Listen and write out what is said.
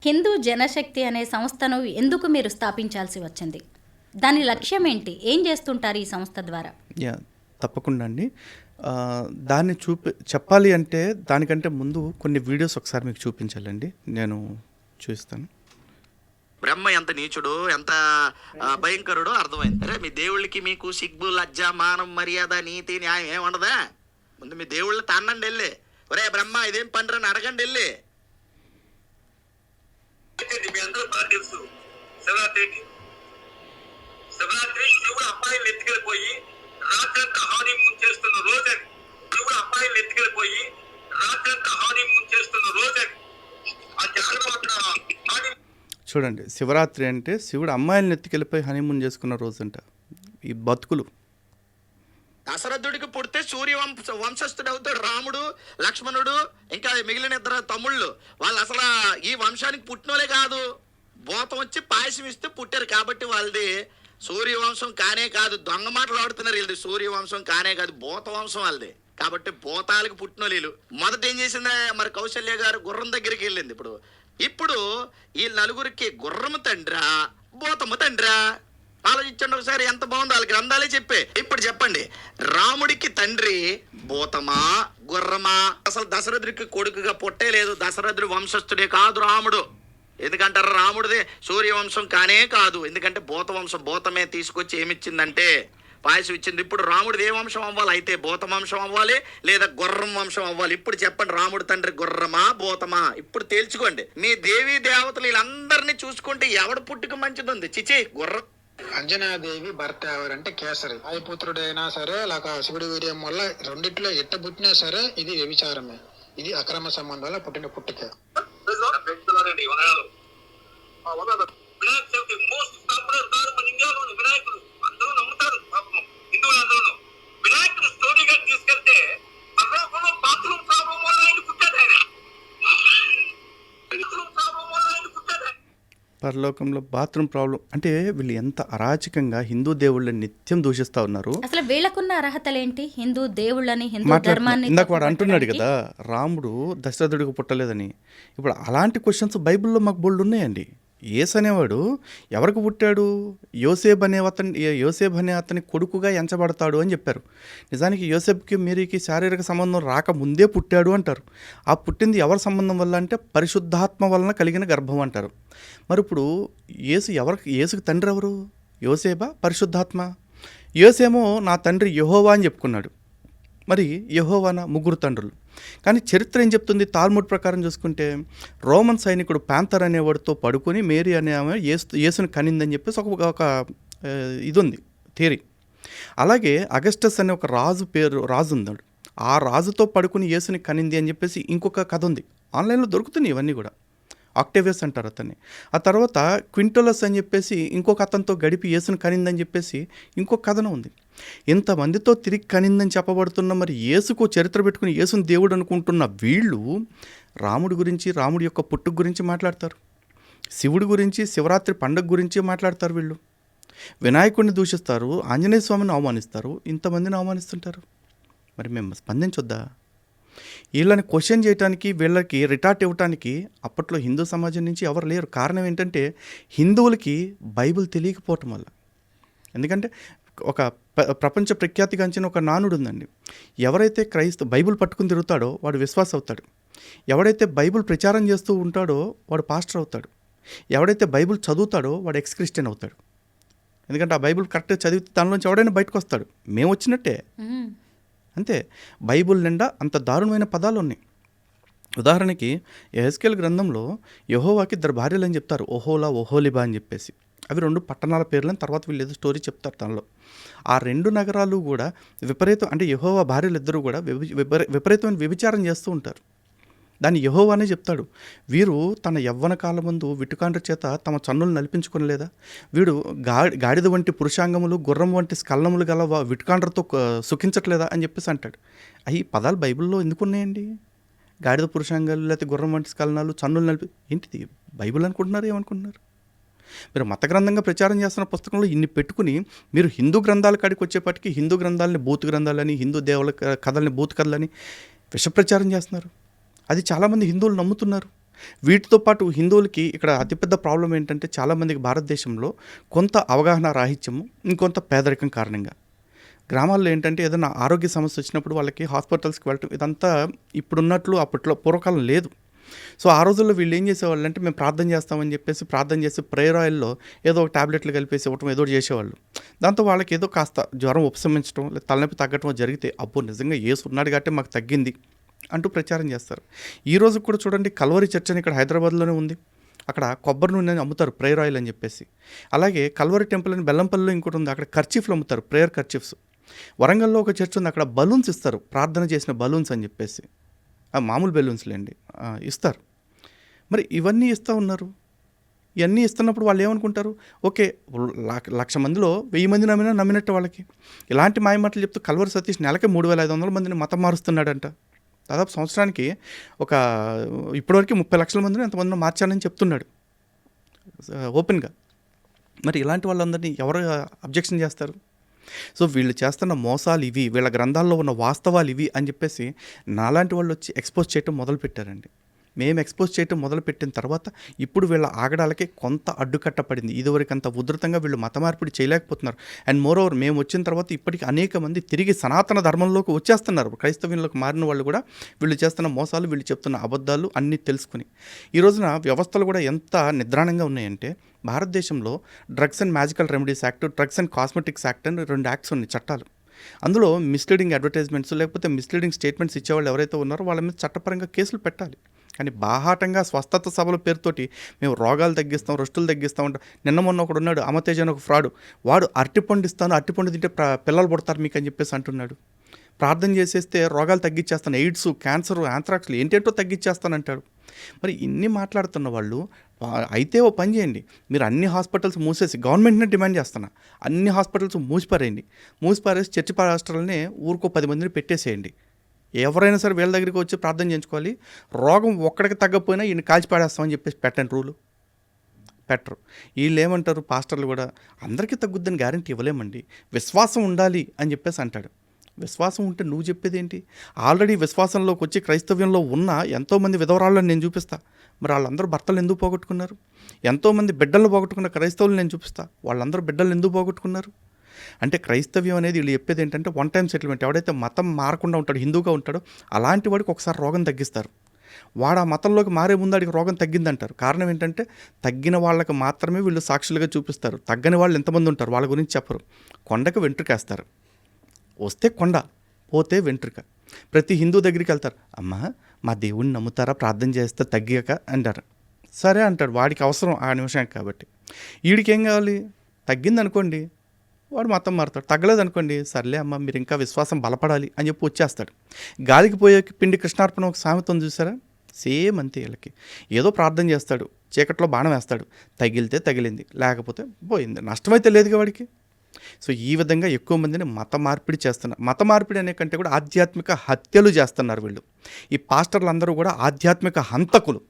హిందూ జనశక్తి అనే సంస్థను ఎందుకు మీరు స్థాపించాల్సి వచ్చింది? దాని లక్ష్యం ఏంటి? ఏం చేస్తుంటారు ఈ సంస్థ ద్వారా? తప్పకుండా అండి. దాన్ని చెప్పాలి అంటే దానికంటే ముందు కొన్ని వీడియోస్ ఒకసారి మీకు చూపించాలండి. నేను చూపిస్తాను. బ్రహ్మ ఎంత నీచుడు, ఎంత భయంకరుడో అర్థమైంది. అరే మీ దేవుళ్ళకి మీకు సిగ్గు, లజ్జ, మానం, మర్యాద, నీతి, న్యాయం ఏముండదా? ముందు మీ దేవుళ్ళు తన్నండి వెళ్ళి, ఒరే బ్రహ్మ ఇదేం పండ్రని అడగండి వెళ్ళి. మీ అందరూ బాగా తెలుసు, శివరాత్రి శివుడు అమ్మాయిలు ఎత్తుకెళ్ళిపోయి రాత్రంతా హానీమూన్ చేస్తున్న రోజని, శివుడు అమ్మాయిలు ఎత్తుకెళ్ళిపోయి రాత్రంతా హానీమూన్ చేస్తున్న రోజని ఆ జగన్ చూడండి. శివరాత్రి అంటే శివుడు అమ్మాయిలను ఎత్తుకెళ్ళిపోయి హనీమూన్ చేసుకున్న రోజంట. ఈ బతుకులు. దశరథుడికి పుడితే వంశస్థుడు అవుతాడు రాముడు, లక్ష్మణుడు, ఇంకా మిగిలిన ఇద్దరు తమ్ముళ్ళు. వాళ్ళు అసలు ఈ వంశానికి పుట్టినోలే కాదు, భూతం వచ్చి పాయసం ఇస్తే పుట్టారు. కాబట్టి వాళ్ళది సూర్యవంశం కానే కాదు. దొంగ మాటలు ఆడుతున్నారు వీళ్ళది. సూర్యవంశం కానే కాదు, భూత వంశం వాళ్ళది. కాబట్టి భూతాలకు పుట్టినోళ్ళు వీళ్ళు. మొదట ఏం చేసిందా మరి కౌశల్య గారు గుర్రం దగ్గరికి వెళ్ళింది. ఇప్పుడు ఈ నలుగురికి గుర్రము తండ్రా, భూతము తండ్రా? ఆలోచించండి ఒకసారి, ఎంత బాగుందో. వాళ్ళ గ్రంథాలే చెప్పే. ఇప్పుడు చెప్పండి, రాముడికి తండ్రి భూతమా, గుర్రమా? అసలు దశరథుడికి కొడుకుగా పుట్టే లేదు. దశరథుడి వంశస్థుడే కాదు రాముడు. ఎందుకంటారు? రాముడిదే సూర్యవంశం కానే కాదు. ఎందుకంటే భూత వంశం, భూతమే తీసుకొచ్చి ఏమిచ్చిందంటే పాయసం ఇచ్చింది. ఇప్పుడు రాముడిది ఏ వంశం అవ్వాలి? అయితే భూత వంశం అవ్వాలి, లేదా గుర్రం వంశం అవ్వాలి. ఇప్పుడు చెప్పండి, రాముడి తండ్రి గుర్రమా, భూతమా? ఇప్పుడు తేల్చుకోండి. మీ దేవీ దేవతలు వీళ్ళందరినీ చూసుకుంటే ఎవడు పుట్టుక మంచిది ఉంది? చిచి గుర్రం. అంజనాదేవి భర్త ఎవరంటే కేసరి. వాయుపుత్రుడైనా సరే లేక శివుడి వీర్యం వల్ల రెండిట్లో ఎట్ట పుట్టినా సరే ఇది వ్యభిచారమే. ఇది అక్రమ సంబంధాల పుట్టిన పుట్టుక. వినాయక చవితి మోస్ట్ పాపులర్ గారు మన ఇండియాలోని వినాయకుడు అందరూ నమ్ముతారు. హిందువులందరూ వినాయకుడు స్టోరీగా తీసుకెళ్తే పర్లోకంలో బాత్రూమ్ ప్రాబ్లం వల్ల ఆయన పుట్టాడు. పరలోకంలో బాత్రూమ్ ప్రాబ్లం అంటే వీళ్ళు ఎంత అరాచకంగా హిందూ దేవుళ్ళని నిత్యం దూషిస్తా ఉన్నారు. అసలు వీళ్ళకున్న అర్హతలేంటి? హిందూ దేవుళ్ళని, హిందూ ధర్మాన్ని ఇందాక వాడు అంటున్నాడు కదా, రాముడు దశరథుడికి పుట్టలేదని. ఇప్పుడు అలాంటి క్వశ్చన్స్ బైబిల్లో మాకు బోల్డ్ ఉన్నాయండి. యేసు అనేవాడు ఎవరికి పుట్టాడు? యోసేబ్ అనే అతని కొడుకుగా ఎంచబడతాడు అని చెప్పారు. నిజానికి యోసేబ్కి మేరీకి శారీరక సంబంధం రాకముందే పుట్టాడు అంటారు. ఆ పుట్టింది ఎవరి సంబంధం వల్ల అంటే పరిశుద్ధాత్మ వలన కలిగిన గర్భం అంటారు. మరి ఇప్పుడు యేసుకి తండ్రి ఎవరు? యోసేబా, పరిశుద్ధాత్మ? యోసేమో నా తండ్రి యెహోవా అని చెప్పుకున్నాడు. మరి యెహోవానా? ముగ్గురు తండ్రులు. కానీ చరిత్ర ఏం చెప్తుంది? తాల్ముడ్ ప్రకారం చూసుకుంటే రోమన్ సైనికుడు ప్యాంతర్ అనేవాడితో పడుకొని మేరీ అనే ఆమె యేసుని కనిందని చెప్పేసి ఒక ఇది ఉంది, థియరీ. అలాగే అగస్టస్ అనే ఒక రాజు ఉన్నాడు. ఆ రాజుతో పడుకుని యేసుని కనింది అని చెప్పేసి ఇంకొక కథ ఉంది. ఆన్లైన్లో దొరుకుతున్నాయి ఇవన్నీ కూడా. ఆక్టేవియస్ అంటారు అతన్ని. ఆ తర్వాత క్వింటోలస్ అని చెప్పేసి ఇంకొక అతనితో గడిపి యేసుని కనిందని చెప్పేసి ఇంకొక కథనం ఉంది. ఇంతమందితో తిరిగి కనిందని చెప్పబడుతున్న మరి యేసుకు చరిత్ర పెట్టుకుని యేసుని దేవుడు అనుకుంటున్న వీళ్ళు రాముడి గురించి, రాముడి యొక్క పుట్టుక గురించి మాట్లాడతారు. శివుడి గురించి, శివరాత్రి పండుగ గురించి మాట్లాడతారు. వీళ్ళు వినాయకుడిని దూషిస్తారు, ఆంజనేయ స్వామిని అవమానిస్తారు, ఇంతమందిని అవమానిస్తుంటారు. మరి మేము స్పందించొద్దా? వీళ్ళని క్వశ్చన్ చేయడానికి, వీళ్ళకి రిటార్ట్ ఇవ్వటానికి అప్పట్లో హిందూ సమాజం నుంచి ఎవరు లేరు. కారణం ఏంటంటే హిందువులకి బైబిల్ తెలియకపోవటం వల్ల. ఎందుకంటే ఒక ప్రపంచ ప్రఖ్యాతిగాంచిన ఒక నానుడు ఉందండి. ఎవరైతే బైబిల్ పట్టుకుని తిరుగుతాడో వాడు విశ్వాసం అవుతాడు. ఎవడైతే బైబిల్ ప్రచారం చేస్తూ ఉంటాడో వాడు పాస్టర్ అవుతాడు. ఎవడైతే బైబిల్ చదువుతాడో వాడు ఎక్స్ క్రిస్టియన్ అవుతాడు. ఎందుకంటే ఆ బైబిల్ కరెక్ట్గా చదివితే దానిలోంచి ఎవడైనా బయటకు వస్తాడు. మేము వచ్చినట్టే అంతే. బైబిల్ నిండా అంత దారుణమైన పదాలు ఉన్నాయి. ఉదాహరణకి యెహెజ్కేలు గ్రంథంలో యెహోవాకి 2 భార్యలు అని చెప్తారు, ఓహోలా, ఓహోలిబా అని చెప్పేసి. అవి 2 పట్టణాల పేర్లని తర్వాత వీళ్ళు ఏదో స్టోరీ చెప్తారు దానిలో. ఆ 2 నగరాలు కూడా అంటే యెహోవా భార్యలు ఇద్దరు కూడా విపరీతమైన వ్యభిచారం చేస్తూ ఉంటారు. దాన్ని యెహోవానే చెప్తాడు. వీరు తన యవ్వన కాలమందు విటుకాండ్ర చేత తమ చన్నులు నలిపించుకొనలేదా? వీడు గాడిద వంటి పురుషాంగములు, గుర్రం వంటి స్కలనములు గల విటుకాండ్రతో సుఖించట్లేదా అని చెప్పేసి అంటాడు. అవి పదాలు బైబిల్లో ఎందుకున్నాయండి? గాడిద పురుషాంగాలు, లేకపోతే గుర్రం వంటి స్కలనాలు, చన్నులు ఏంటిది? బైబిల్ అనుకుంటున్నారు, ఏమనుకుంటున్నారు? మీరు మత గ్రంథంగా ప్రచారం చేస్తున్న పుస్తకంలో ఇన్ని పెట్టుకుని మీరు హిందూ గ్రంథాల కాడికి వచ్చేప్పటికీ హిందూ గ్రంథాలని బూతు గ్రంథాలని, హిందూ దేవుల కథల్ని బూతు కథలని విష ప్రచారం చేస్తున్నారు. అది చాలామంది హిందువులు నమ్ముతున్నారు. వీటితో పాటు హిందువులకి ఇక్కడ అతిపెద్ద ప్రాబ్లం ఏంటంటే చాలామందికి భారతదేశంలో కొంత అవగాహన రాహిత్యము, ఇంకొంత పేదరికం కారణంగా. గ్రామాల్లో ఏంటంటే ఏదైనా ఆరోగ్య సమస్య వచ్చినప్పుడు వాళ్ళకి హాస్పిటల్స్కి వెళ్ళటం ఇదంతా ఇప్పుడున్నట్లు అప్పట్లో పూర్వకాలం లేదు. సో ఆ రోజుల్లో వీళ్ళు ఏం చేసేవాళ్ళు అంటే మేము ప్రార్థన చేస్తామని చెప్పేసి ప్రార్థన చేసి ప్రేయర్ ఆయిల్లో ఏదో ఒక టాబ్లెట్లు కలిపేసి ఇవ్వటం ఏదో ఒకటి చేసేవాళ్ళు. దాంతో వాళ్ళకి ఏదో కాస్త జ్వరం ఉపశమించడం లేదా తలనొప్పి తగ్గటం జరిగితే అబ్బో నిజంగా యేసు ఉన్నాడు కాబట్టి మాకు తగ్గింది అంటూ ప్రచారం చేస్తారు. ఈ రోజు కూడా చూడండి కల్వరి చర్చ్ అని ఇక్కడ హైదరాబాద్లోనే ఉంది. అక్కడ కొబ్బరి నూనె అమ్ముతారు ప్రేయర్ ఆయిల్ అని చెప్పేసి. అలాగే కల్వరి టెంపుల్ అని బెల్లంపల్లిలో ఇంకోటి ఉంది, అక్కడ కర్చీఫ్లు అమ్ముతారు, ప్రేయర్ కర్చీఫ్స్. వరంగల్లో ఒక చర్చ్ ఉంది, అక్కడ బలూన్స్ ఇస్తారు, ప్రార్థన చేసిన బలూన్స్ అని చెప్పేసి. మామూలు బెలూన్స్లేండి ఇస్తారు. మరి ఇవన్నీ ఇస్తూ ఉన్నారు. ఇవన్నీ ఇస్తున్నప్పుడు వాళ్ళు ఏమనుకుంటారు, ఓకే 1,00,000 మందిలో 1000 మంది నమ్మినట్టు వాళ్ళకి. ఇలాంటి మాయమాటలు చెప్తూ కల్వరి సతీష్ నెలకి 3,500 మందిని మతం మారుస్తున్నాడంట. దాదాపు సంవత్సరానికి ఒక ఇప్పటివరకు 30 లక్షల మందిని ఎంతమందిని మార్చాలని చెప్తున్నాడు ఓపెన్గా. మరి ఇలాంటి వాళ్ళందరినీ ఎవరు అబ్జెక్షన్ చేస్తారు? సో వీళ్ళు చేస్తున్న మోసాలు ఇవి, వీళ్ళ గ్రంథాల్లో ఉన్న వాస్తవాలు ఇవి అని చెప్పేసి నాలాంటి వాళ్ళు వచ్చి ఎక్స్పోజ్ చేయటం మొదలుపెట్టారండి. మేము ఎక్స్పోజ్ చేయటం మొదలుపెట్టిన తర్వాత ఇప్పుడు వీళ్ళ ఆగడాలకి కొంత అడ్డుకట్ట పడింది. ఇదివరకంత ఉధృతంగా వీళ్ళు మత మార్పిడి చేయలేకపోతున్నారు. అండ్ మోర్ ఓవర్ మేము వచ్చిన తర్వాత ఇప్పటికీ అనేక మంది తిరిగి సనాతన ధర్మంలోకి వచ్చేస్తున్నారు. క్రైస్తవ్యంలోకి మారిన వాళ్ళు కూడా వీళ్ళు చేస్తున్న మోసాలు, వీళ్ళు చెప్తున్న అబద్ధాలు అన్నీ తెలుసుకుని. ఈ రోజున వ్యవస్థలు కూడా ఎంత నిద్రాణంగా ఉన్నాయంటే భారతదేశంలో drugs and magical remedies act, drugs and cosmetics act అని 2 యాక్ట్స్ ఉన్నాయి, చట్టాలు. అందులో మిస్లీడింగ్ అడ్వర్టైజ్మెంట్స్ లేకపోతే మిస్లీడింగ్ స్టేట్మెంట్స్ ఇచ్చేవాళ్ళు ఎవరైతే ఉన్నారో వాళ్ళ మీద చట్టపరంగా కేసులు పెట్టాలి. కానీ బాహాటంగా స్వస్థత సభల పేరుతోటి మేము రోగాలు తగ్గిస్తాం, రొస్టులు తగ్గిస్తాం అంటాం. నిన్న మొన్న ఒకడు ఉన్నాడు, అమతేజ్ అని ఒక ఫ్రాడు, వాడు అరటిపండు ఇస్తాను, అరటిపండు తింటే పిల్లలు పుడతారు మీకు అని చెప్పేసి అంటున్నాడు. ప్రార్థన చేసేస్తే రోగాలు తగ్గించేస్తాను, ఎయిడ్స్, క్యాన్సర్, యాంథ్రాక్స్లు ఏంటేంటో తగ్గించేస్తానంటాడు. మరి ఇన్ని మాట్లాడుతున్న వాళ్ళు అయితే ఓ పని చేయండి, మీరు అన్ని హాస్పిటల్స్ మూసేసి, గవర్నమెంట్నే డిమాండ్ చేస్తున్నా, అన్ని హాస్పిటల్స్ మూసిపారేసి చర్చి పాస్టర్లని ఊరికో 10 మందిని పెట్టేసేయండి. ఎవరైనా సరే వీళ్ళ దగ్గరికి వచ్చి ప్రార్థన చేయించుకోవాలి. రోగం ఒక్కడికి తగ్గకపోయినా ఈయన కాల్చి పాడేస్తామని చెప్పేసి పెట్టండి, రూలు పెట్టరు. వీళ్ళు ఏమంటారు పాస్టర్లు కూడా, అందరికీ తగ్గుద్దని గ్యారంటీ ఇవ్వలేమండి, విశ్వాసం ఉండాలి అని చెప్పేసి అంటాడు. విశ్వాసం ఉంటే నువ్వు చెప్పేది ఏంటి? ఆల్రెడీ విశ్వాసంలోకి వచ్చి క్రైస్తవ్యంలో ఉన్న ఎంతోమంది విధవరాళ్ళని నేను చూపిస్తా. మరి వాళ్ళందరూ భర్తలు ఎందుకు పోగొట్టుకున్నారు? ఎంతోమంది బిడ్డలను పోగొట్టుకున్న క్రైస్తవులు నేను చూపిస్తా, వాళ్ళందరూ బిడ్డలు ఎందుకు పోగొట్టుకున్నారు? అంటే క్రైస్తవ్యం అనేది వీళ్ళు చెప్పేది ఏంటంటే 1 టైం సెటిల్మెంట్. ఎవడైతే మతం మారకుండా ఉంటాడో, హిందూగా ఉంటాడో అలాంటి వాడికి ఒకసారి రోగం తగ్గిస్తారు. వాడు ఆ మతంలోకి మారే ముందు వాడికి రోగం తగ్గిందంటారు. కారణం ఏంటంటే తగ్గిన వాళ్ళకి మాత్రమే వీళ్ళు సాక్షులుగా చూపిస్తారు. తగ్గని వాళ్ళు ఎంతమంది ఉంటారు వాళ్ళ గురించి చెప్పరు. కొండకు వెంట్రుకేస్తారు, వస్తే కొండ, పోతే వెంట్రుక. ప్రతి హిందూ దగ్గరికి వెళ్తారు, అమ్మ మా దేవుడిని నమ్ముతారా, ప్రార్థన చేస్తే తగ్గాక అంటారు. సరే అంటాడు, వాడికి అవసరం ఆ నిమిషానికి కాబట్టి. వీడికి ఏం కావాలి? తగ్గింది అనుకోండి వాడు మతం మారుతాడు, తగ్గలేదు అనుకోండి సర్లే అమ్మ మీరు ఇంకా విశ్వాసం బలపడాలి అని చెప్పి వచ్చేస్తాడు. గాలికి పోయే పిండి కృష్ణార్పణ ఒక సామెత ఉంది చూసారా, సేమ్ అంతే. వీళ్ళకి ఏదో ప్రార్థన చేస్తాడు, చీకట్లో బాణం వేస్తాడు, తగిలితే తగిలింది, లేకపోతే పోయింది, నష్టమైతే లేదుగా వాడికి. సో ఈ విధంగా ఎక్కువ మందిని మత మార్పిడి చేస్తున్నారు. మత మార్పిడి అనే కంటే కూడా ఆధ్యాత్మిక హత్యలు చేస్తున్నారు వీళ్ళు. ఈ పాస్టర్లు అందరూ కూడా ఆధ్యాత్మిక హంతకులు.